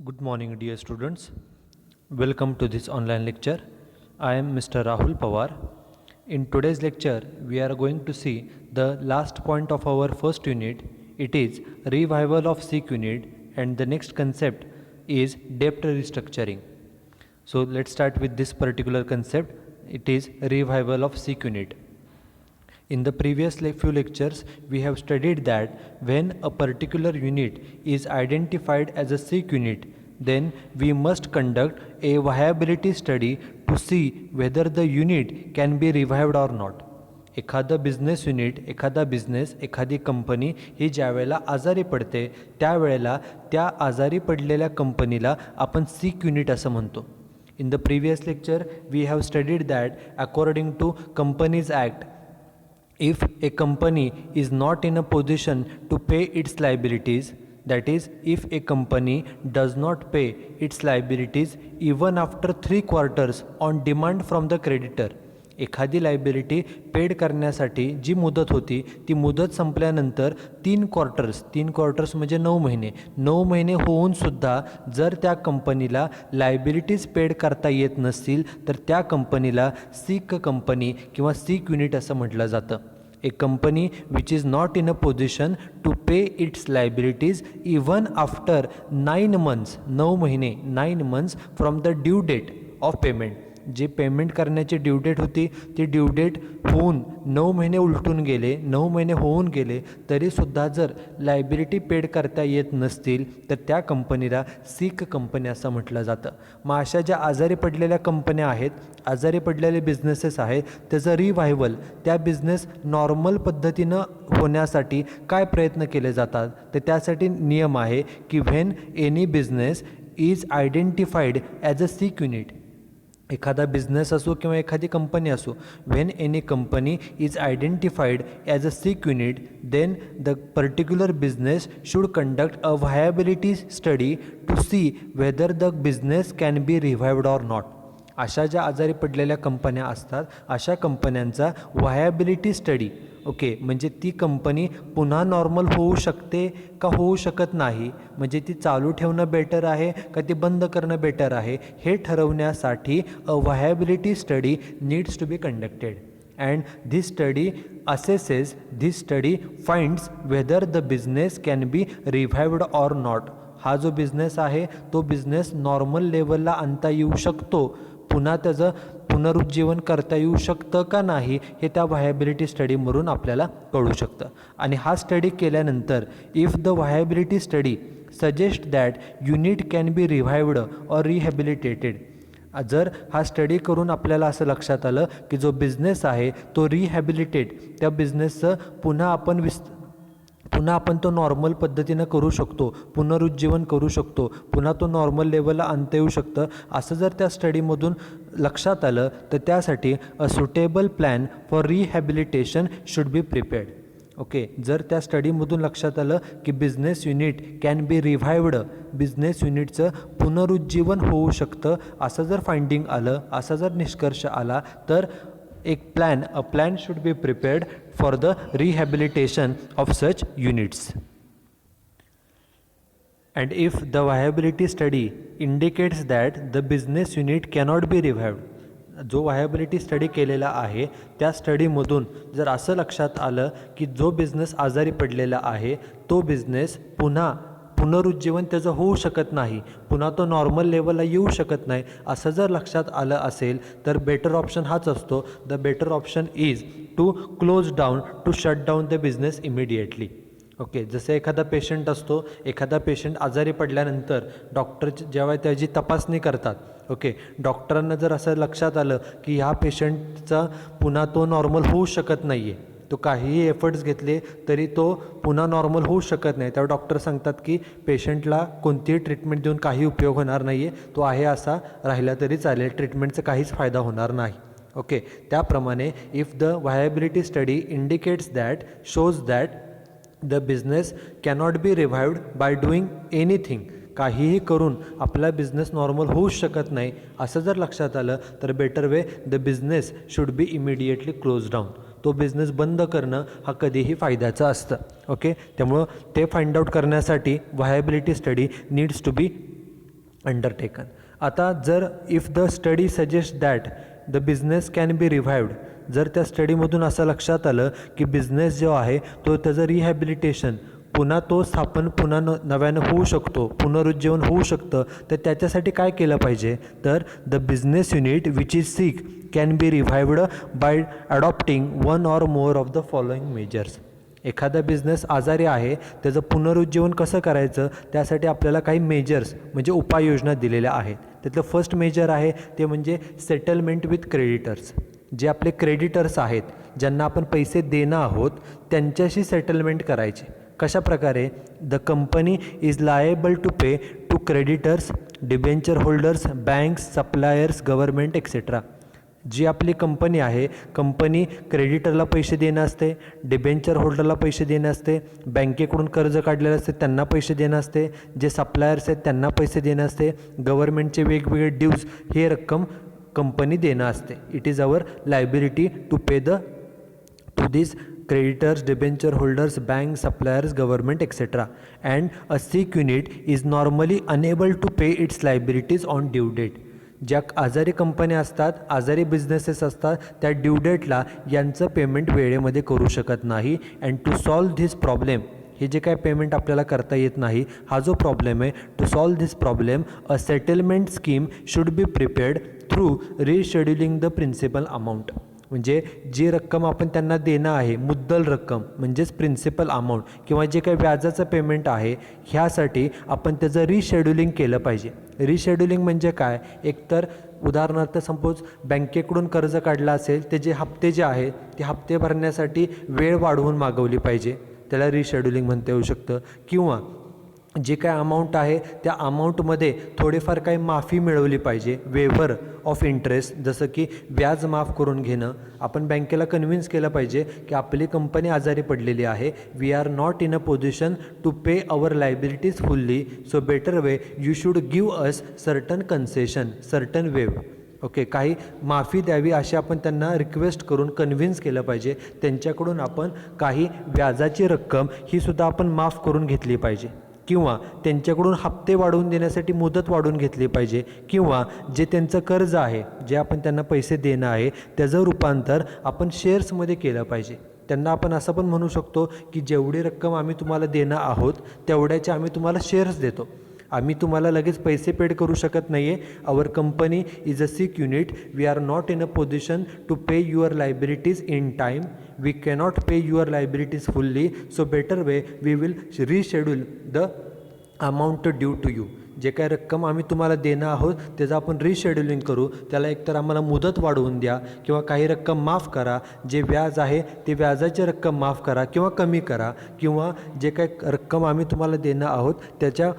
Good morning, dear students. Welcome to this online lecture. I am Mr. Rahul Pawar. In today's lecture, we are going to see the last point of our first unit. It is revival of SEEK unit, and the next concept is debt restructuring. So let's start with this particular concept. It is revival of SEEK unit. In the previous few lectures, we have studied that when a particular unit is identified as a SEEK unit, then we must conduct a viability study to see whether the unit can be revived or not. एखादा business unit, एखादा business, एखादी company ही ज्या वेळेला आजारी पडते त्यावेळेला त्या आजारी पडलेल्या कंपनीला आपण SEEK युनिट असं म्हणतो. In the previous lecture, we have studied that according to Companies Act, if a company is not in a position to pay its liabilities, that is, if a company does not pay its liabilities even after 3 quarters on demand from the creditor, एखादी liability paid करण्यासाठी जी मुदत होती ती मुदत संपल्यानंतर 3 quarters म्हणजे 9 महिने होऊन सुद्धा जर त्या कंपनीला लायबिलिटीज पेड करता येत नसतील तर त्या कंपनीला SEEK कंपनी किंवा SEEK युनिट असं म्हटलं जातं. A company which is not in a position to pay its liabilities even after 9 months, 9 months from the due date of payment. जे पेमेंट करण्याची ड्यू डेट होती ती ड्यू डेट होऊन 9 महिने उलटून गेले, 9 महिने होऊन गेले तरीसुद्धा जर लायबिलिटी पेड करता येत नसतील तर त्या कंपनीला SEEK कंपनी असं म्हटलं जातं. मग अशा ज्या आजारी पडलेल्या कंपन्या आहेत, आजारी पडलेले बिझनेसेस आहेत, त्याचं रिव्हायवल, त्या बिझनेस नॉर्मल पद्धतीनं होण्यासाठी काय प्रयत्न केले जातात तर त्यासाठी नियम आहे की when any business is identified as a SEEK unit, एखादा बिझनेस असो किंवा एखादी कंपनी असो, when any company is identified as a SEEK unit, then the particular business should conduct a viability study to see whether the business can be revived or not. अशा ज्या आजारी पडलेल्या कंपन्या असतात अशा कंपन्यांचा व्हायबिलिटी स्टडी, ओके, म्हणजे ती कंपनी पुन्हा नॉर्मल होऊ शकते का होऊ शकत नाही, म्हणजे ती चालू ठेवणं बेटर आहे का ती बंद करणं बेटर आहे हे ठरवण्यासाठी a viability study needs to be conducted. And this study assesses, this study finds whether the business can be revived or not. हा जो बिझनेस आहे तो बिझनेस नॉर्मल लेवलला आणता येऊ शकतो, पुन्हा त्याचं पुनरुज्जीवन करता येऊ शकतं का नाही हे त्या व्हायबिलिटी स्टडीमधून आपल्याला कळू शकतं. आणि हा स्टडी केल्यानंतर if the viability study suggest that unit can be revived or rehabilitated, जर हा स्टडी करून आपल्याला असं लक्षात आलं की जो बिझनेस आहे तो रिहॅबिलिटेट, त्या बिझनेसचं पुन्हा आपण तो नॉर्मल पद्धतीनं करू शकतो, पुनरुज्जीवन करू शकतो, पुन्हा तो नॉर्मल लेवलला आणता येऊ शकतं, असं जर त्या स्टडीमधून लक्षात आलं तर त्यासाठी a suitable plan for rehabilitation should be prepared. Okay, जर त्या स्टडीमधून लक्षात आलं की business unit can be revived, business युनिटचं पुनरुज्जीवन होऊ शकतं, असं जर फाइंडिंग आलं, असा जर निष्कर्ष आला तर a plan should be prepared for the rehabilitation of such units. And if the viability study indicates that the business unit cannot be revived, जो व्हायबिलिटी स्टडी केलेला आहे त्या स्टडीमधून जर असं लक्षात आलं की जो बिझनेस आजारी पडलेला आहे तो बिझनेस पुनरुज्जीवन त्याचं होऊ शकत नाही, पुन्हा तो नॉर्मल लेवलला येऊ शकत नाही, असं जर लक्षात आलं असेल तर बेटर ऑप्शन हाच असतो. The better option is to close down, to shut down the business immediately. Okay, जसं एखादा पेशंट असतो, एखादा पेशंट आजारी पडल्यानंतर डॉक्टर जेव्हा त्याची तपासणी करतात, ओके, डॉक्टरांना जर असं लक्षात आलं की ह्या पेशंटचा पुन्हा तो नॉर्मल होऊ शकत नाही आहे, तो काहीही एफर्ट्स घेतले तरी तो पुन्हा नॉर्मल होऊ शकत नाही, त्यावर डॉक्टर सांगतात की पेशंटला कोणतीही ट्रीटमेंट देऊन काही उपयोग होणार नाही आहे, तो आहे असा राहिला तरी चालेल, ट्रीटमेंटचा काहीच फायदा होणार नाही. ओके, त्याप्रमाणे if the viability study indicates that, shows that the business cannot be revived by doing anything, काहीही करून आपला बिझनेस नॉर्मल होऊच शकत नाही, असं जर लक्षात आलं तर better way the business should be immediately close down. तो बिझनेस बंद करणं हा कधीही फायद्याचं असतं. ओके, त्यामुळं ते फाइंड आउट करण्यासाठी viability study needs to be undertaken. आता जर if the study suggest that the business can be revived, जर त्या स्टडीमधून असं लक्षात आलं की बिझनेस जो आहे तो त्याचं रिहॅबिलिटेशन पुन्हा तो स्थापन पुन्हा नव्यानं होऊ शकतो, पुनरुज्जीवन होऊ शकतं, तर त्याच्यासाठी काय केलं पाहिजे, तर the business unit which is sick can be revived by adopting one or more of the following measures. एखादा बिझनेस आजारी आहे त्याचं पुनरुज्जीवन कसं करायचं, त्यासाठी आपल्याला काही मेजर्स म्हणजे उपाययोजना दिलेल्या आहेत. त्यातलं फर्स्ट मेजर आहे ते म्हणजे सेटलमेंट विथ क्रेडिटर्स. जे आपले क्रेडिटर्स आहेत, ज्यांना आपण पैसे देणं आहोत, त्यांच्याशी सेटलमेंट करायचे. कशा प्रकारे, the company is liable to pay to creditors, debenture holders, banks, suppliers, government etcetera. जी आपली कंपनी आहे, कंपनी क्रेडिटरला पैसे देणं असते, डिबेंचर होल्डरला पैसे देणं असते, बँकेकडून कर्ज काढलेलं असते त्यांना पैसे देणं असते, जे सप्लायर्स आहेत त्यांना पैसे देणं असते, गव्हर्नमेंटचे वेगवेगळे ड्यूज हे रक्कम कंपनी देणं असते. It is our liability to pay to this creditors, debenture holders, banks, suppliers, government, etc. And a sick unit is normally unable to pay its liabilities on due date. ज्या आजारी कंपन्या असतात, आजारी businesses असतात, त्या due डेटला यांचं payment वेळेमध्ये करू शकत नाही. And to solve this problem, हे जे काय पेमेंट आपल्याला करता येत नाही, हा जो प्रॉब्लेम आहे, to solve this problem a settlement scheme should be prepared through rescheduling the principal amount. म्हणजे जी रक्कम आपण त्यांना देणं आहे, मुद्दल रक्कम म्हणजेच प्रिन्सिपल अमाऊंट किंवा जे काही व्याजाचं पेमेंट आहे, ह्यासाठी आपण त्याचं रिशेड्युलिंग केलं पाहिजे. रिशेड्युलिंग म्हणजे काय, एकतर उदाहरणार्थ सपोज बँकेकडून कर्ज काढलं असेल, ते जे हप्ते जे आहेत ते हप्ते भरण्यासाठी वेळ वाढवून मागवली पाहिजे, त्याला रिशेड्युलिंग म्हणता येऊ शकतं. किंवा जे काय अमाऊंट आहे त्या अमाऊंटमध्ये थोडेफार काही माफी मिळवली पाहिजे, वेव्हर ऑफ इंटरेस्ट, जसं की व्याज माफ करून घेणं. आपण बँकेला कन्व्हिन्स केलं पाहिजे की आपली कंपनी आजारी पडलेली आहे, we are not in a position to pay our liabilities fully, so better way you should give us certain concession, certain waive. Okay, काही माफी द्यावी अशी आपण त्यांना रिक्वेस्ट करून कन्व्हिन्स केलं पाहिजे. त्यांच्याकडून आपण काही व्याजाची रक्कम ही सुद्धा आपण माफ करून घेतली पाहिजे, किंवा त्यांच्याकडून हप्ते वाढवून देण्यासाठी मुदत वाढवून घेतली पाहिजे, किंवा जे त्यांचं कर्ज आहे, जे आपण त्यांना पैसे देणं आहे, त्याचं रूपांतर आपण शेअर्समध्ये केलं पाहिजे. त्यांना आपण असं पण म्हणू शकतो की जेवढी रक्कम आम्ही तुम्हाला देणं आहोत तेवढ्याचे आम्ही तुम्हाला शेअर्स देतो, आम्ही तुम्हाला लगेच पैसे पेड करू शकत नाही आहे. Our company is a sick unit, we are not in a position to pay your liabilities in time, we cannot pay your liabilities fully, so better way we will reschedule the amount due to you. जे काय रक्कम आम्ही तुम्हाला देणं आहोत त्याचं आपण रिशेड्युलिंग करू, त्याला एकतर आम्हाला मुदत वाढवून द्या किंवा काही रक्कम माफ करा, जे व्याज आहे ते व्याजाची रक्कम माफ करा किंवा कमी करा, किंवा जे काय रक्कम आम्ही तुम्हाला देणं आहोत त्याच्या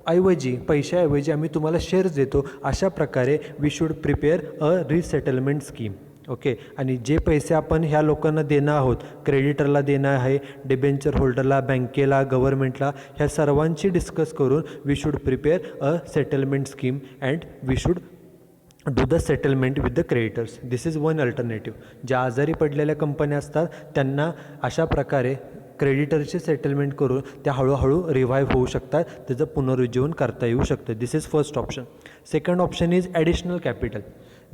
ऐवजी, पैशाऐवजी आम्ही तुम्हाला शेअर्स देतो. अशा प्रकारे we should prepare a resettlement scheme. Okay, आणि जे पैसे आपण ह्या लोकांना देणं आहोत, क्रेडिटरला देणं आहे, डिबेंचर होल्डरला, बँकेला, गव्हर्नमेंटला, ह्या सर्वांची डिस्कस करून we should prepare a settlement scheme and we should do the settlement with the creditors. This is one alternative. ज्या आजारी पडलेल्या कंपन्या असतात त्यांना अशा प्रकारे क्रेडिटरचे सेटलमेंट करून त्या हळूहळू रिवाईव्ह होऊ शकतात, त्याचं पुनरुज्जीवन करता येऊ शकतं. This is first option. Second option is additional capital.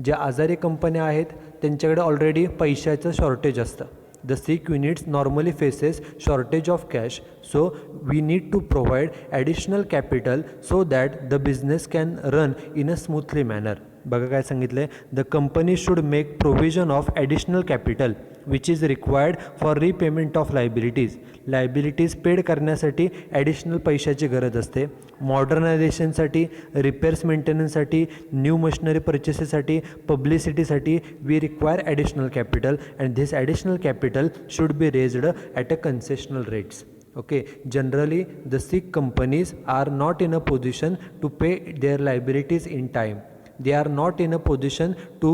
ज्या आजारी कंपन्या आहेत त्यांच्याकडे ऑलरेडी पैशाचं शॉर्टेज असतं. The sick units normally faces shortage of cash, so we need to provide additional capital so that the business can run in a smoothly manner. बघा काय सांगितलं आहे, the company should make provision of additional capital which is required for repayment of liabilities. Liabilities paid करण्यासाठी additional पैशाची गरज असते. मॉडर्नायझेशनसाठी, repairs मेंटेनन्ससाठी, न्यू मशिनरी परचेसेससाठी, पब्लिसिटीसाठी we require additional capital and this additional capital should be raised at a concessional rates. Okay, generally the sick companies are not in a position to pay their liabilities in time. They are not in a position to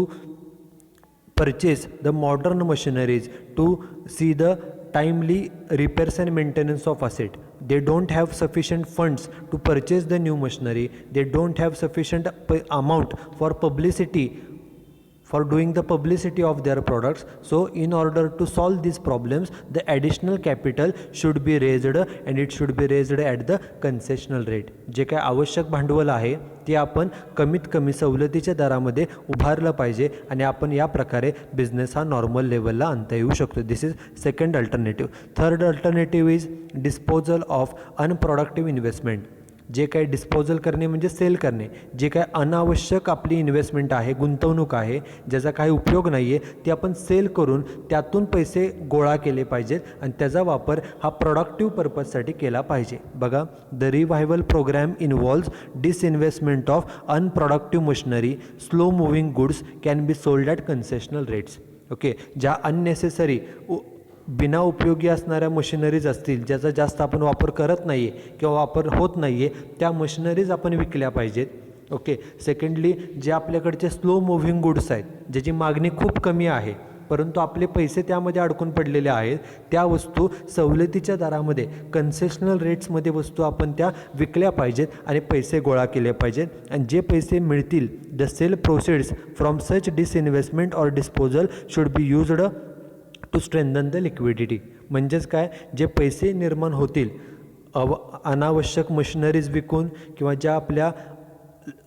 purchase the modern machineries to see the timely repairs and maintenance of asset. They don't have sufficient funds to purchase the new machinery. They don't have sufficient amount for publicity for doing the publicity of their products. So in order to solve these problems, the additional capital should be raised and it should be raised at the concessional rate. जे काय आवश्यक भांडवल आहे ते आपण कमीत कमी सवलतीच्या दरामध्ये उभारलं पाहिजे आणि आपण या प्रकारे बिझनेस हा नॉर्मल लेवलला आणता येऊ शकतो. This is second alternative. Third alternative is disposal of unproductive investment. जे काय डिस्पोजल करणे म्हणजे सेल करणे. जे काय अनावश्यक आपली इन्व्हेस्टमेंट आहे, गुंतवणूक आहे, ज्याचा काही उपयोग नाही आहे, ती आपण सेल करून त्यातून पैसे गोळा केले पाहिजेत आणि त्याचा वापर हा प्रोडक्टिव्ह पर्पजसाठी केला पाहिजे. बघा, the revival programme involves disinvestment of unproductive machinery, slow moving goods can be sold at concessional rates. Okay, ज्या अननेसेसरी बिना उपयोगी असणाऱ्या मशिनरीज असतील, ज्याचा जास्त आपण वापर करत नाही आहे किंवा वापर होत नाही आहे, त्या मशिनरीज आपण विकल्या पाहिजेत. ओके. सेकंडली, जे आपल्याकडचे स्लो मुव्हिंग गुड्स आहेत, ज्याची मागणी खूप कमी आहे परंतु आपले पैसे त्यामध्ये अडकून पडलेले आहेत, त्या वस्तू सवलतीच्या दरामध्ये कन्सेशनल रेट्समध्ये वस्तू आपण त्या विकल्या पाहिजेत आणि पैसे गोळा केले पाहिजेत. आणि जे पैसे मिळतील, the sale proceeds from such disinvestment or disposal should be used to strengthen the liquidity. म्हणजेच काय, जे पैसे निर्माण होतील अनावश्यक मशिनरीज विकून किंवा ज्या आपल्या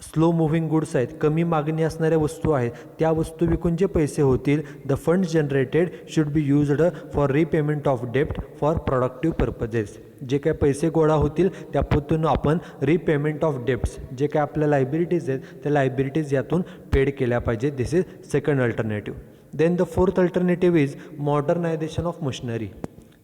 स्लो मुव्हिंग गुड्स आहेत, कमी मागणी असणाऱ्या वस्तू आहेत, त्या वस्तू विकून जे पैसे होतील, the funds generated should be used for repayment of डेप्ट फॉर प्रोडक्टिव्ह पर्पजेस. जे काय पैसे गोळा होतील त्यापासून आपण रिपेमेंट ऑफ डेप्ट्स, जे काय आपल्या लायबिलिटीज आहेत, त्या लायबिलिटीज यातून पेड केल्या पाहिजे. This is second alternative. Then the fourth alternative is modernisation of machinery.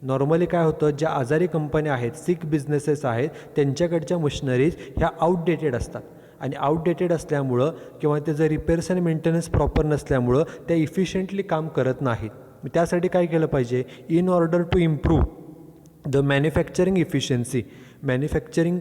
Normally काय होतं, ज्या आजारी कंपन्या आहेत, सिक बिझनेसेस आहेत, त्यांच्याकडच्या मशिनरीज ह्या आउटडेटेड असतात आणि आउटडेटेड असल्यामुळं किंवा त्याचं रिपेअर्स आणि मेंटेनन्स प्रॉपर नसल्यामुळं त्या इफिशियंटली काम करत नाहीत. त्यासाठी काय केलं पाहिजे, in order to improve the manufacturing efficiency, manufacturing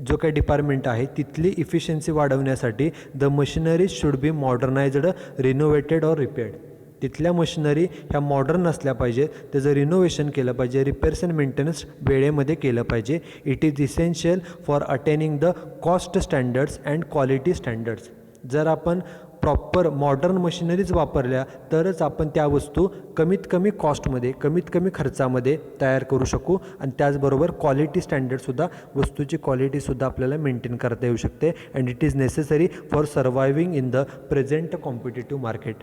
जो काही डिपार्टमेंट आहे तिथली इफिशियन्सी वाढवण्यासाठी the machineries should be modernised, renovated or repaired. तिथल्या मशिनरी ह्या मॉडर्न असल्या पाहिजे, त्याचं रिनोव्हेशन केलं पाहिजे, रिपेअर्स अँड मेंटेनन्स वेळेमध्ये केलं पाहिजे. It is essential for attaining the cost standards and quality standards. जर आपण प्रॉपर मॉडर्न मशिनरीज वापरल्या तरच आपण त्या वस्तू कमीत कमी कॉस्टमध्ये, कमीत कमी खर्चामध्ये तयार करू शकू आणि त्याचबरोबर क्वालिटी स्टँडर्डसुद्धा, वस्तूची क्वालिटीसुद्धा आपल्याला मेंटेन करता येऊ शकते. And it is necessary for सर्वायविंग in the present competitive market.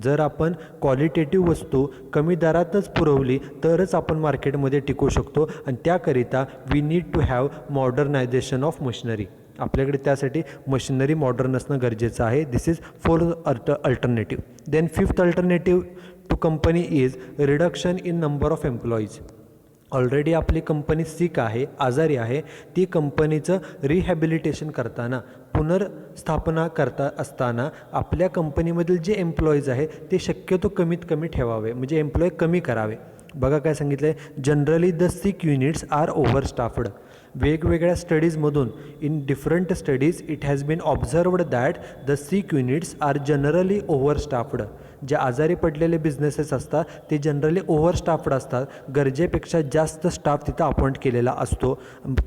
जर आपण क्वालिटेटिव्ह वस्तू कमी दरातच पुरवली तरच आपण मार्केटमध्ये टिकू शकतो आणि त्याकरिता we need to have modernisation of machinery. आपल्याकडे त्यासाठी मशिनरी मॉडर्न असणं गरजेचं आहे. This is fourth alternative. Then fifth alternative to company is reduction in number of employees. Already आपली कंपनी सिक आहे, आजारी आहे, ती कंपनीचं रिहॅबिलिटेशन करताना, पुनर्स्थापना करता असताना आपल्या कंपनीमधील जे एम्प्लॉईज आहे ते शक्यतो कमीत कमी ठेवावे, म्हणजे एम्प्लॉई कमी करावे. बघा काय सांगितलं आहे, generally the sick units are overstaffed. वेगवेगळ्या स्टडीजमधून, in different studies it has been observed that the sick units are generally overstaffed. जे आजारी पडलेले बिझनेसेस असतात ते जनरली ओव्हरस्टाफड असतात, गरजेपेक्षा जास्त स्टाफ तिथं अपॉइंट केलेला असतो.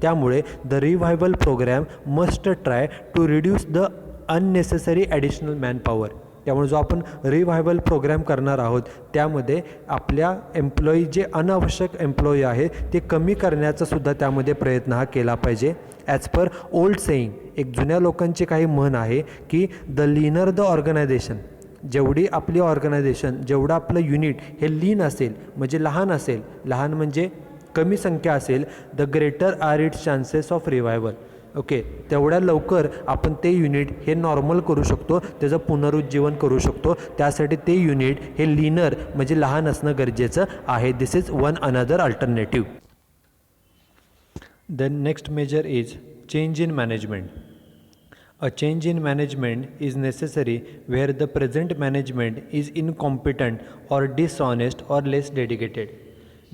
त्यामुळे the revival programme must try to reduce the unnecessary additional manpower. त्यामुळे जो आपण रिव्हायवल प्रोग्रॅम करणार आहोत त्यामध्ये आपल्या एम्प्लॉई, जे अनावश्यक एम्प्लॉई आहे ते कमी करण्याचा सुद्धा त्यामध्ये प्रयत्न हा केला पाहिजे. ॲज पर ओल्ड सेईंग, एक जुन्या लोकांची काही म्हण आहे की द लीनर द ऑर्गनायझेशन, जेवढी आपली ऑर्गनायझेशन, जेवढं आपलं युनिट हे लीन असेल, म्हणजे लहान असेल, लहान म्हणजे कमी संख्या असेल, the greater are its chances of revival. Okay, तेवढ्या लवकर आपण ते युनिट हे नॉर्मल करू शकतो, त्याचं पुनरुज्जीवन करू शकतो. त्यासाठी ते युनिट हे लीनर म्हणजे लहान असणं गरजेचं आहे. This is one another alternative. Then next measure is change in management. A change in management is necessary where the present management is incompetent or dishonest or less dedicated.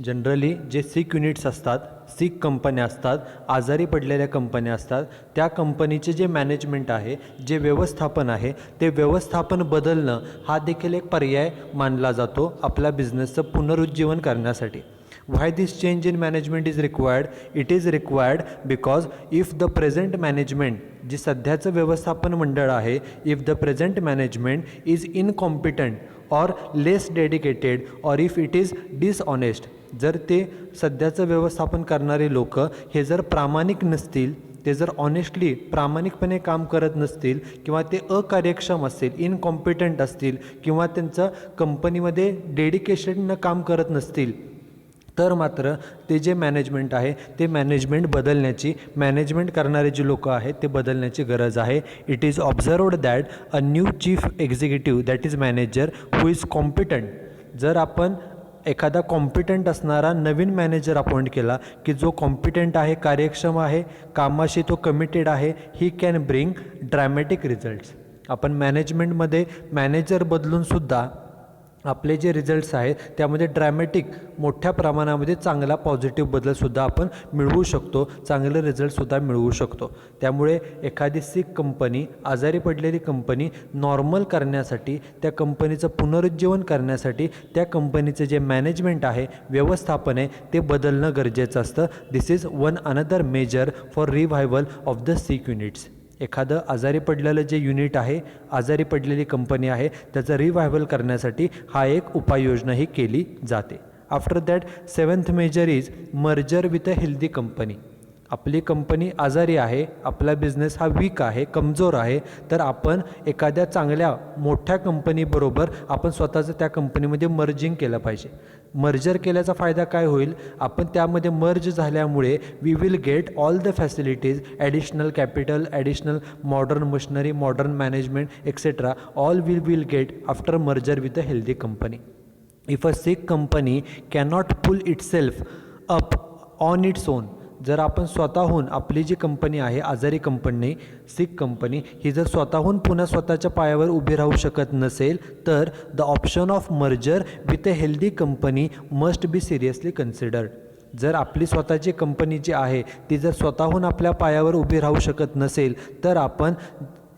Generally जे सिक units असतात, सिक कंपन्या असतात, आजारी पडलेल्या कंपन्या असतात, त्या कंपनीचे जे मॅनेजमेंट आहे, जे व्यवस्थापन आहे, ते व्यवस्थापन बदलणं हा देखील एक पर्याय मानला जातो आपल्या बिझनेसचं पुनरुज्जीवन करण्यासाठी. Why this change in management is required? It is required because if the present management, जी सध्याचं व्यवस्थापन मंडळ आहे, if the present management is incompetent or less dedicated or if it is dishonest, जर ते सध्याचं व्यवस्थापन करणारे लोक हे जर प्रामाणिक नसतील, ते जर ऑनेस्टली प्रामाणिकपणे काम करत नसतील किंवा ते अकार्यक्षम असतील, इनकॉम्पिटंट असतील किंवा त्यांचं कंपनीमध्ये डेडिकेशननं काम करत नसतील, तर मात्र ते जे मॅनेजमेंट आहे ते मॅनेजमेंट बदलण्याची, मॅनेजमेंट करणारे जे लोक आहेत ते बदलण्याची गरज आहे. It is observed that a new chief executive that is manager who is competent, जर आपण एखादा कॉम्पिटंट असणारा नवीन मॅनेजर अपॉइंट केला की जो कॉम्पिटंट आहे, कार्यक्षम आहे, कामाशी तो कमिटेड आहे, he can bring dramatic results. आपण मॅनेजमेंटमध्ये मॅनेजर बदलूनसुद्धा आपले जे रिझल्ट्स आहेत त्यामध्ये ड्रॅमॅटिक मोठ्या प्रमाणामध्ये चांगला पॉझिटिव्ह बदलसुद्धा आपण मिळवू शकतो, चांगले रिझल्टसुद्धा मिळवू शकतो. त्यामुळे एखादी सिक कंपनी, आजारी पडलेली कंपनी नॉर्मल करण्यासाठी, त्या कंपनीचं पुनरुज्जीवन करण्यासाठी त्या कंपनीचं जे मॅनेजमेंट आहे, व्यवस्थापन आहे, ते बदलणं गरजेचं असतं. This is one another measure for revival of the sick units. एखादं आजारी पडलेलं जे युनिट आहे, आजारी पडलेली कंपनी आहे, त्याचं रिव्हायवल करण्यासाठी हा एक उपाययोजनाही केली जाते. After that 7th major is merger with a healthy company. आपली कंपनी आजारी आहे, आपला बिझनेस हा वीक आहे, कमजोर आहे, तर आपण एखाद्या चांगल्या मोठ्या कंपनीबरोबर आपण स्वतःचं त्या कंपनीमध्ये मर्जिंग केलं पाहिजे. मर्जर केल्याचा फायदा काय होईल? आपण त्यामध्ये मर्ज झाल्यामुळे we will get all the facilities, additional capital, additional modern machinery, modern management etcetera, all will get after merger with a healthy company. If a sick company cannot pull itself up on its own, जर आपण स्वतःहून आपली जी company आहे, आजारी company, सिक company, ही जर स्वतःहून पुन्हा स्वतःच्या पायावर उभी राहू शकत नसेल, तर the option of merger with a healthy company must be seriously considered. जर आपली स्वतःची कंपनी जी आहे ती जर स्वतःहून आपल्या पायावर उभी राहू शकत नसेल, तर आपण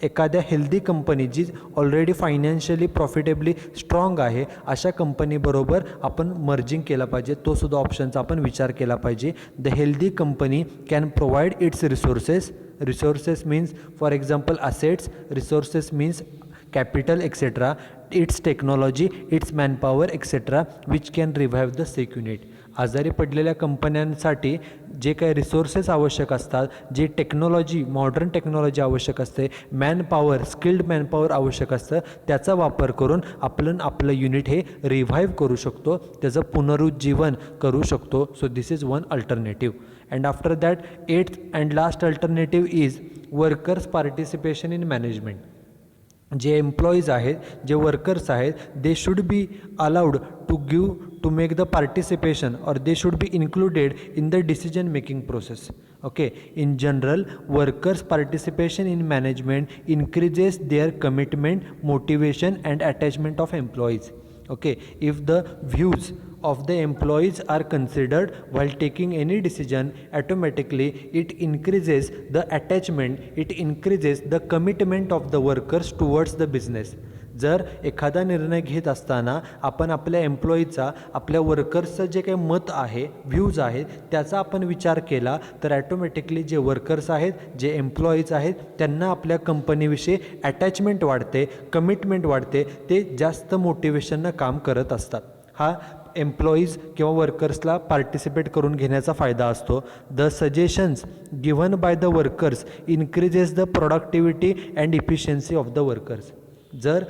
एखाद्या हेल्दी कंपनी जी ऑलरेडी फायनान्शियली प्रॉफिटेबली स्ट्रॉंग आहे, अशा कंपनीबरोबर आपण मर्जिंग केला पाहिजे. तो सुद्धा ऑप्शनचा आपण विचार केला पाहिजे. The healthy company can provide its resources means for example assets, resources means capital etcetera, its technology, its manpower etcetera which can revive the sick unit. आजारी पडलेल्या कंपन्यांसाठी जे काही रिसोर्सेस आवश्यक असतात, जे टेक्नॉलॉजी, मॉडर्न टेक्नॉलॉजी आवश्यक असते, मॅनपॉवर, स्किल्ड मॅनपॉवर आवश्यक असतं, त्याचा वापर करून आपलं युनिट हे रिव्हाइव्ह करू शकतो, त्याचं पुनरुज्जीवन करू शकतो. So this is one alternative. And after that 8th and last alternative is workers participation in management. जे एम्प्लॉईज आहेत, जे वर्कर्स आहेत, they should be allowed to make the participation or they should be included in the decision making process. Okay, in general, workers participation in management increases their commitment, motivation and attachment of employees. Okay, if the views of the employees are considered while taking any decision, automatically it increases the attachment, it increases the commitment of the workers towards the business. जर एखादा निर्णय घेत असताना आपण आपल्या एम्प्लॉईचा, आपल्या वर्कर्सचं जे काही मत आहे, व्ह्यूज आहेत, त्याचा आपण विचार केला, तर ॲटोमॅटिकली जे वर्कर्स आहेत, जे एम्प्लॉईज आहेत, त्यांना आपल्या कंपनीविषयी अटॅचमेंट वाढते, कमिटमेंट वाढते, ते जास्त मोटिवेशननं काम करत असतात. हा एम्प्लॉईज किंवा वर्कर्सला पार्टिसिपेट करून घेण्याचा फायदा असतो. The suggestions given by the workers increases the productivity and efficiency of the workers. जर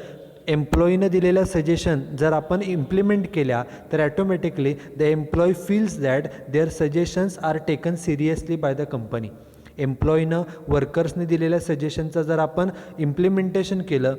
एम्प्लॉईनं दिलेल्या सजेशन जर आपण इम्प्लिमेंट केल्या, तर automatically the employee feels that their suggestions are taken seriously by the company. एम्प्लॉईनं वर्कर्सने दिलेल्या सजेशनचं जर आपण इम्प्लिमेंटेशन केलं,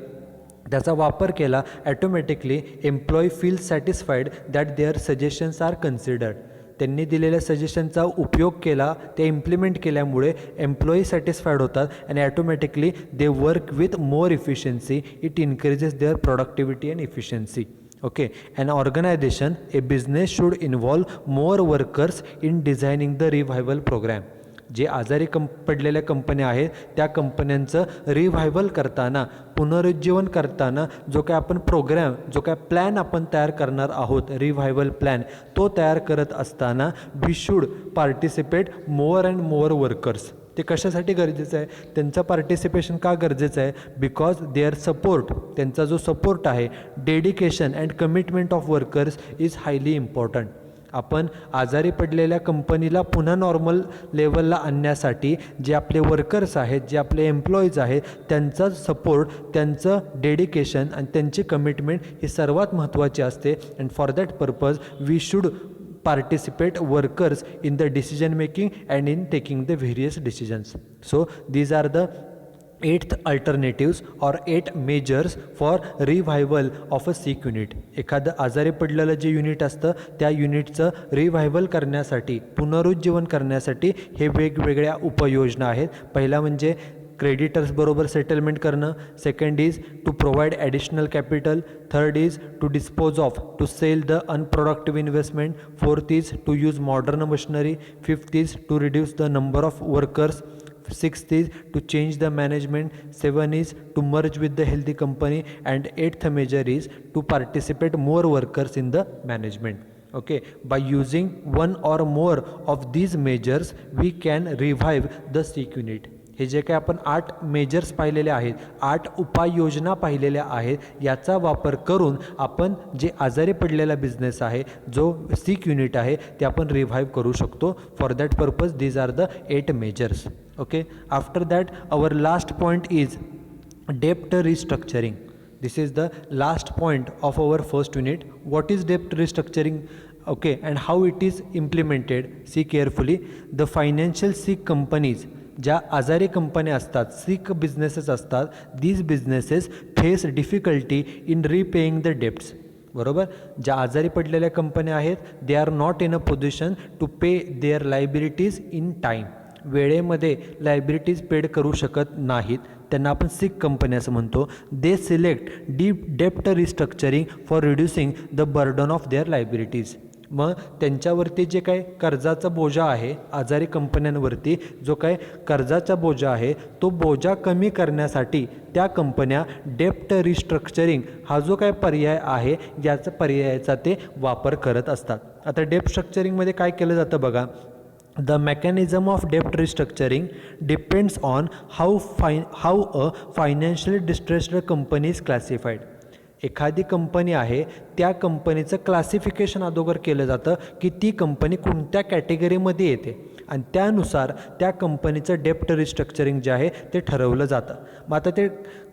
त्याचा वापर केला, automatically employee feels satisfied that their suggestions are considered. त्यांनी दिलेल्या सजेशनचा उपयोग केला, ते इम्प्लिमेंट केल्यामुळे एम्प्लॉई सॅटिस्फाईड होतात आणि automatically they work with more efficiency. It increases their productivity and efficiency. Okay, an organization, a business should involve more workers in designing the revival program. जे आजारी पडलेल्या कंपन्या आहेत त्या कंपन्यांचं रिव्हायवल करताना, पुनरुज्जीवन करताना जो काय आपण प्रोग्रॅम, जो काय प्लॅन आपण तयार करणार आहोत, रिव्हायवल प्लॅन, तो तयार करत असताना we should participate more and more workers. ते कशासाठी गरजेचं आहे, त्यांचं पार्टिसिपेशन का गरजेचं आहे, बिकॉज देअर सपोर्ट, त्यांचा जो सपोर्ट आहे, dedication and commitment of workers is highly important. आपण आजारी पडलेल्या कंपनीला पुन्हा नॉर्मल लेवलला आणण्यासाठी जे आपले वर्कर्स आहेत, जे आपले एम्प्लॉईज आहेत, त्यांचा सपोर्ट, त्यांचं डेडिकेशन आणि त्यांची कमिटमेंट ही सर्वात महत्त्वाची असते. And for that purpose we should participate workers in the decision making and in taking the various decisions. So these are the 8th alternatives or 8 measures for revival of a sick unit. एखादं आजारी पडलेलं जे unit असतं त्या युनिटचं रिव्हायवल करण्यासाठी, पुनरुज्जीवन करण्यासाठी हे वेगवेगळ्या उपाययोजना आहेत. पहिला म्हणजे क्रेडिटर्स बरोबर सेटलमेंट करणं, second is to provide additional capital, third is to dispose of, to sell the unproductive investment, fourth is to use modern machinery, fifth is to reduce the number of workers, sixth is to change the management, seven is to merge with the healthy company, and eighth measure is to participate more workers in the management. Okay, by using one or more of these measures we can revive the sick unit. हे जे काय आपण 8 measures पाहिलेले आहेत, 8 उपाययोजना पाहिलेल्या आहेत, याचा वापर करून आपण जे आजारी पडलेला बिझनेस आहे, जो सिक युनिट आहे, ते आपण रिव्हाइव करू शकतो. For that purpose these are the 8 measures. Okay, after that our last point is डेप्ट restructuring. This is the last point of our first unit. What is debt restructuring? Okay, and how it is implemented? See carefully. The financial sick companies, ज्या आजारी कंपन्या असतात, सिक businesses असतात, these businesses face difficulty in repaying the debts. बरोबर, ज्या आजारी पडलेल्या कंपन्या आहेत, they are not in a position to pay their liabilities in time. वेळेमध्ये लायबिलिटीज पेड करू शकत नाहीत, त्यांना आपण सिक कंपनी असं म्हणतो. दे सिलेक्ट डेप्ट restructuring for reducing the burden of their liabilities. मग त्यांच्यावरती जे काय कर्जाचा बोजा आहे, आजारी कंपन्यांवरती जो काय कर्जाचा बोजा आहे, तो बोजा कमी करण्यासाठी त्या कंपन्या डेप्ट रिस्ट्रक्चरिंग हा जो काय पर्याय आहे, याचा पर्यायाचा ते वापर करत असतात. आता डेप्ट स्ट्रक्चरिंगमध्ये काय केलं जातं बघा. The mechanism of debt restructuring depends on how a financially distressed company is classified. एखादी कंपनी आहे, त्या कंपनीचं क्लासिफिकेशन अगोदर केलं जातं की ती कंपनी कोणत्या कॅटेगरीमध्ये येते, आणि त्यानुसार त्या कंपनीचं डेप्ट रिस्ट्रक्चरिंग जे आहे ते ठरवलं जातं. मग आता ते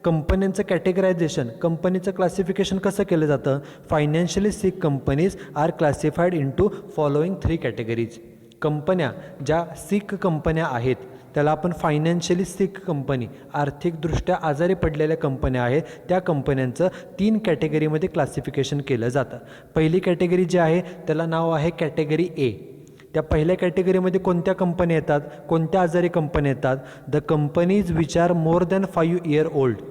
कंपन्यांचं कॅटेगरायझेशन, कंपनीचं क्लासिफिकेशन कसं केलं जातं. Financially sick companies are classified into following 3 categories. कंपन्या ज्या सिक कंपन्या आहेत त्याला आपण फायनान्शियली सिक कंपनी, आर्थिकदृष्ट्या आजारी पडलेल्या कंपन्या आहेत, त्या कंपन्यांचं 3 कॅटेगरीमध्ये क्लासिफिकेशन केलं जातं. पहिली कॅटेगरी जी आहे त्याला नाव आहे कॅटेगरी ए. त्या पहिल्या कॅटेगरीमध्ये कोणत्या कंपन्या येतात, कोणत्या आजारी कंपन्या येतात. The companies which are more than 5 years old.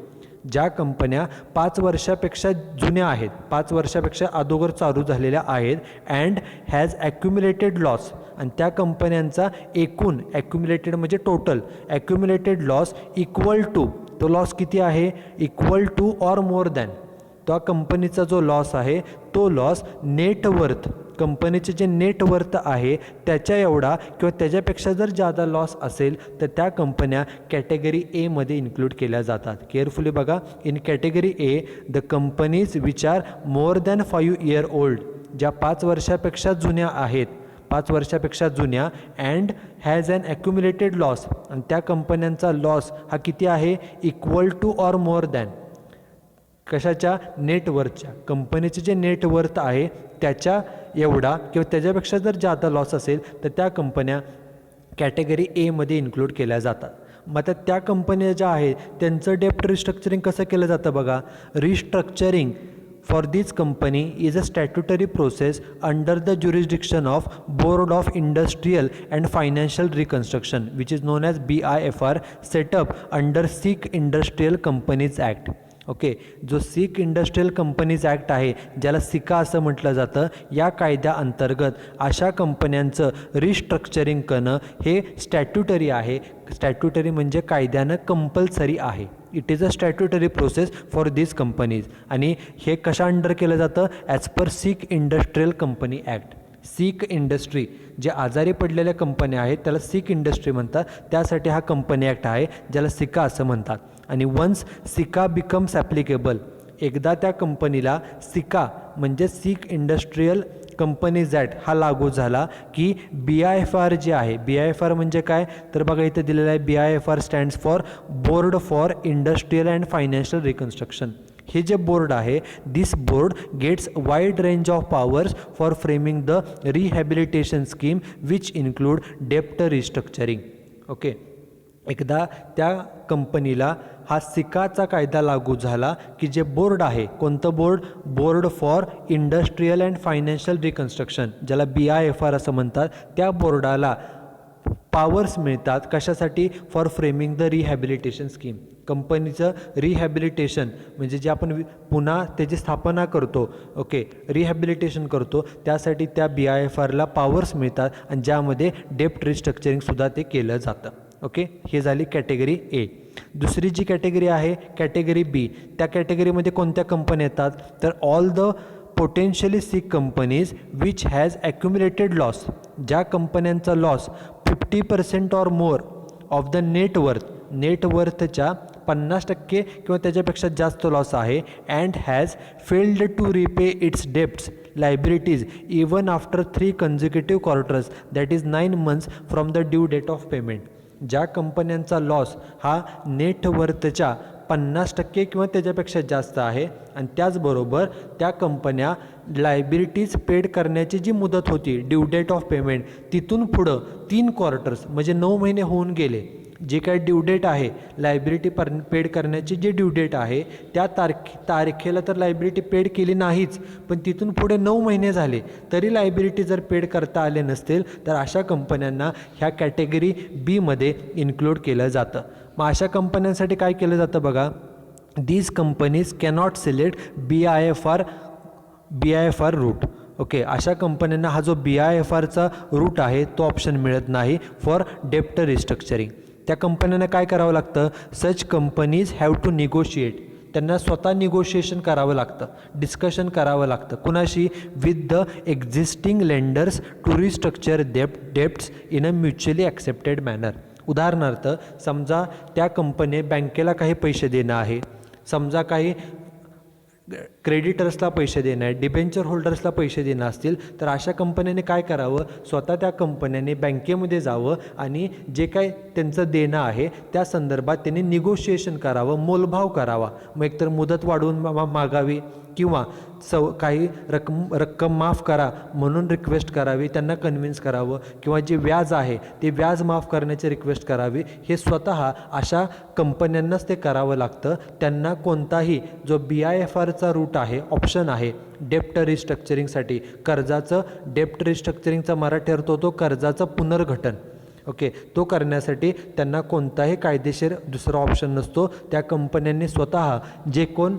ज्या कंपन्या 5 वर्षापेक्षा जुन्या आहेत, 5 वर्षापेक्षा अगोदर चालू झालेल्या आहेत, अँड हॅज ॲक्युम्युलेटेड लॉस, आणि त्या कंपन्यांचा एकूण ॲक्युम्युलेटेड म्हणजे टोटल ॲक्युम्युलेटेड लॉस इक्वल टू, तो लॉस किती आहे, equal to or more than, त्या कंपनीचा जो लॉस आहे तो लॉस नेटवर्थ, कंपनीचे जे नेटवर्थ आहे त्याच्या एवढा किंवा त्याच्यापेक्षा जर जादा लॉस असेल तर त्या कंपन्या कॅटेगरी एमध्ये इन्क्लूड केल्या जातात. केअरफुली बघा. In category A the companies which are more than 5 years old, ज्या 5 वर्षापेक्षा जुन्या आहेत, 5 वर्षापेक्षा जुन्या, अँड हॅज ॲन ॲक्युम्युलेटेड लॉस, आणि त्या कंपन्यांचा लॉस हा किती आहे, equal to or more than, कशाच्या, नेटवर्थच्या, कंपनीचे जे नेटवर्थ आहे त्याच्या एवढा किंवा त्याच्यापेक्षा जर जादा लॉस असेल तर त्या कंपन्या कॅटेगरी एमध्ये इन्क्लूड केल्या जातात. मग आता त्या कंपन्या ज्या आहेत त्यांचं डेप्ट रिस्ट्रक्चरिंग कसं केलं जातं बघा. Restructuring for this company is a statutory process under the jurisdiction of Board of Industrial and Financial Reconstruction, which is known as BIFR, set up under Sick Industrial Companies Act. Okay, जो सिक industrial companies act आहे, ज्याला सिका असं म्हटलं जातं, या कायद्याअंतर्गत अशा कंपन्यांचं रिस्ट्रक्चरिंग करणं हे स्टॅट्युटरी आहे. स्टॅट्युटरी म्हणजे कायद्यानं कंपल्सरी आहे. It is a statutory process for this companies. आणि हे कशा अंडर केलं जातं? ॲज पर सिक इंडस्ट्रियल कंपनी ॲक्ट. सिक इंडस्ट्री, जे आजारी पडलेल्या कंपन्या आहेत त्याला सिक इंडस्ट्री म्हणतात, त्यासाठी हा कंपनी ॲक्ट आहे ज्याला सिका असं म्हणतात. आणि वन्स सिका बिकम्स ॲप्लिकेबल, एकदा त्या कंपनीला सिका म्हणजे सिक इंडस्ट्रियल कंपनीज ॲक्ट हा लागू झाला की BIFR जे आहे, BIFR म्हणजे काय तर बघा इथे दिलेलं आहे, BIFR stands for board for industrial and financial reconstruction. हे जे बोर्ड आहे, this board gets wide range of powers for framing the rehabilitation scheme which include डेप्ट रिस्ट्रक्चरिंग. ओके, एकदा त्या कंपनीला हा सिकाचा कायदा लागू झाला की जे बोर्ड आहे, कोणतं board? Board for industrial and financial reconstruction, ज्याला BIFR असं म्हणतात, त्या बोर्डाला पॉवर्स मिळतात. कशासाठी? For framing the rehabilitation scheme. कंपनीचं रिहॅबिलिटेशन म्हणजे जे आपण पुन्हा त्याची स्थापना करतो, ओके, रिहॅबिलिटेशन करतो, त्यासाठी त्या BIFRला पॉवर्स मिळतात आणि ज्यामध्ये डेप्ट रिस्ट्रक्चरिंगसुद्धा ते केलं जातं. ओके, हे झाली कॅटेगरी ए. दुसरी जी कॅटेगरी आहे कॅटेगरी बी, त्या कॅटेगरीमध्ये कोणत्या कंपन्या येतात तर all the potentially sick companies which has accumulated loss, ज्या कंपन्यांचा loss 50% or more of the नेटवर्थच्या 50% किंवा त्याच्यापेक्षा जास्त लॉस आहे, and has failed to repay its debts liabilities even after 3 consecutive quarters, that is 9 months from the due date of payment. ज्या कंपन्यांचा loss हा नेटवर्थच्या 50% किंवा त्याच्यापेक्षा जास्त आहे आणि त्याचबरोबर त्या कंपन्या लायबिलिटीज पेड करण्याची जी मुदत होती, ड्यू डेट ऑफ पेमेंट, तिथून पुढं 3 quarters म्हणजे 9 महिने होऊन गेले, जे काय ड्यू डेट आहे लायबिलिटी पेड करण्याची जी ड्यू डेट आहे त्या तारखेला तर लायबिलिटी पेड केली नाहीच, पण तिथून पुढे 9 महिने झाले तरी लायबिलिटी जर पेड करता आले नसतील तर अशा कंपन्यांना ह्या कॅटेगरी बीमध्ये इन्क्लूड केलं जातं. मग अशा कंपन्यांसाठी काय केलं जातं बघा, these companies cannot select BIFR route. Okay, अशा कंपन्यांना हा जो BIFRचा रूट आहे तो ऑप्शन मिळत नाही फॉर डेप्ट रिस्ट्रक्चरिंग. त्या कंपन्यांना काय करावं लागतं? Such companies have to negotiate, त्यांना स्वतः निगोशिएशन करावं लागतं, डिस्कशन करावं लागतं. कुणाशी? With the existing lenders to restructure debts in a mutually accepted manner. उदाहरणार्थ, समजा त्या कंपनी बँकेला काही पैसे देणं आहे, समजा काही क्रेडिटर्सला पैसे देणं आहे, डिबेंचर होल्डर्सला पैसे देणं असतील, तर अशा कंपन्यांनी काय करावं? स्वतः त्या कंपन्यांनी बँकेमध्ये जावं आणि जे काय त्यांचं देणं आहे त्या संदर्भात त्यांनी निगोशिएशन करावं, मोलभाव करावा. मग एकतर मुदत वाढवून मागावी किंवा काही रक्कम माफ करा म्हणून रिक्वेस्ट करावी, त्यांना कन्व्हिन्स करावं, किंवा जे व्याज आहे ते व्याज माफ करण्याची रिक्वेस्ट करावी. हे स्वतः अशा कंपन्यांनाच ते करावं लागतं. त्यांना कोणताही जो BIFRचा रूट आहे, ऑप्शन आहे डेप्ट रिस्ट्रक्चरिंगसाठी, कर्जाचं डेप्ट रिस्ट्रक्चरिंगचा मराठी अर्थ होतो कर्जाचं पुनर्गठन. ओके, तो करण्यासाठी त्यांना कोणताही कायदेशीर दुसरा ऑप्शन नसतो. त्या कंपन्यांनी स्वतः जे कोण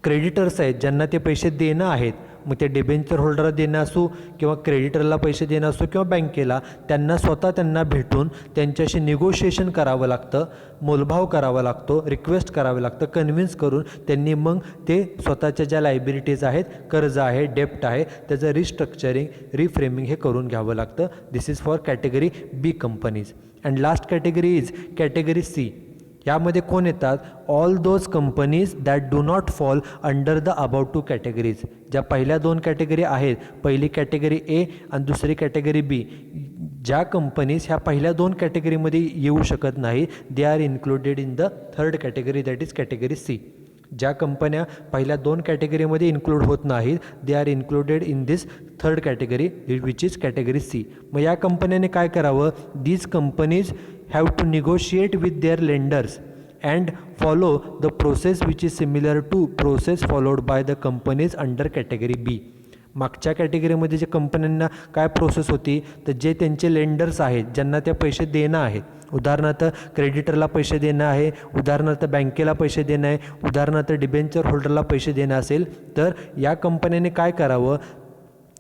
क्रेडिटर्स आहेत ज्यांना ते पैसे देणं आहेत, मग ते डिबेंचर होल्डरला देणं असो किंवा क्रेडिटरला पैसे देणं असो किंवा बँकेला, त्यांना भेटून त्यांच्याशी निगोशिएशन करावं लागतं, मोलभाव करावा लागतो, रिक्वेस्ट करावं लागतं, कन्व्हिन्स करून त्यांनी मग ते स्वतःच्या ज्या लायबिलिटीज आहेत, कर्ज आहे, डेप्ट आहे, त्याचं रिस्ट्रक्चरिंग, रिफ्रेमिंग हे करून घ्यावं लागतं. This is for category B companies. And last category is category C. यामध्ये कोण येतात? All those companies that do not fall under the about 2 categories. ज्या पहिल्या 2 कॅटेगरी आहेत, पहिली कॅटेगरी ए आणि दुसरी कॅटेगरी बी, ज्या कंपनीज ह्या पहिल्या 2 कॅटेगरीमध्ये येऊ शकत नाही, they are included in the 3rd category, that is category C. ज्या कंपन्या पहिल्या 2 कॅटेगरीमध्ये इन्क्लूड होत नाहीत, they are included in this 3rd category which is category C. मग या कंपन्याने काय करावं? These companies have to negotiate with their lenders and follow the process which is similar to process followed by the companies under category B. मागच्या कॅटेगरीमध्ये जे कंपन्यांना काय प्रोसेस होती, तर जे त्यांचे लेंडर्स आहेत ज्यांना ते पैसे देणं आहे, उदाहरणार्थ क्रेडिटरला पैसे देणं आहे, उदाहरणार्थ बँकेला पैसे देणं आहे, उदाहरणार्थ डिबेंचर होल्डरला पैसे देणं असेल, तर या कंपन्यांनी काय करावं,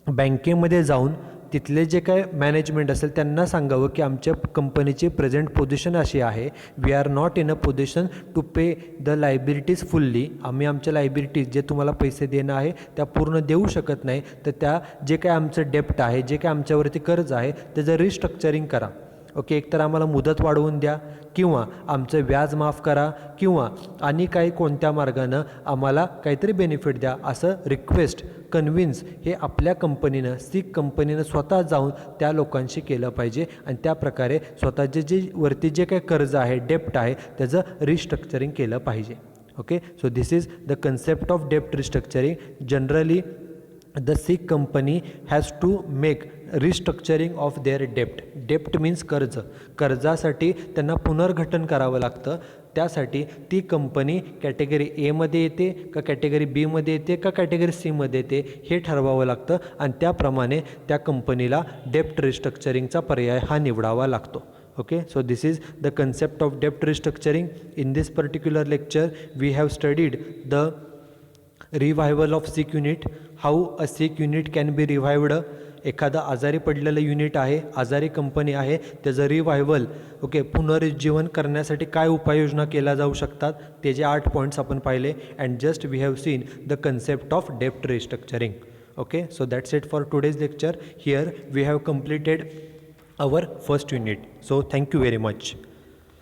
बँकेमध्ये जाऊन तिथले जे काय मॅनेजमेंट असेल त्यांना सांगावं की आमच्या कंपनीची प्रेझेंट पोझिशन अशी आहे, we are not in a position to pay the liabilities fully, आम्ही आमच्या लायबिलिटीज जे तुम्हाला पैसे देणं आहे त्या पूर्ण देऊ शकत नाही, तर त्या जे काय आमचं डेप्ट आहे, जे काय आमच्यावरती कर्ज आहे त्याचं रिस्ट्रक्चरिंग करा. ओके, एकतर आम्हाला मुदत वाढवून द्या किंवा आमचं व्याज माफ करा किंवा आणि काही कोणत्या मार्गानं आम्हाला काहीतरी बेनिफिट द्या, असं रिक्वेस्ट कन्व्हिन्स हे आपल्या कंपनीनं सीक कंपनीनं स्वतः जाऊन त्या लोकांशी केलं पाहिजे आणि त्या प्रकारे स्वतःचे जे वरती जे काही कर्ज आहे, डेप्ट आहे, त्याचं रिस्ट्रक्चरिंग केलं पाहिजे. Okay, so this is the concept of डेप्ट restructuring. Generally the SIG company has to make restructuring of their debt. डेप्ट मीन्स कर्ज. कर्जासाठी त्यांना पुनर्गठन करावं लागतं. त्यासाठी ती कंपनी कॅटेगरी एमध्ये येते का कॅटेगरी बीमध्ये येते का कॅटेगरी सीमध्ये येते हे ठरवावं लागतं आणि त्याप्रमाणे त्या कंपनीला डेप्ट रिस्ट्रक्चरिंगचा पर्याय हा निवडावा लागतो. Okay, so this is the concept of debt restructuring. In this particular lecture we have studied the revival of six unit, how a sick unit can B revived. एखादा आजारी पडलेलं युनिट आहे, आजारी कंपनी आहे, त्याचं रिवायवल ओके पुनरुज्जीवन करण्यासाठी काय उपाययोजना केल्या जाऊ शकतात, त्याचे 8 पॉईंट्स आपण पाहिले. And just we have seen the concept of डेप्ट restructuring. Okay, so that's it for today's lecture. Here we have completed our first unit. So thank you very much.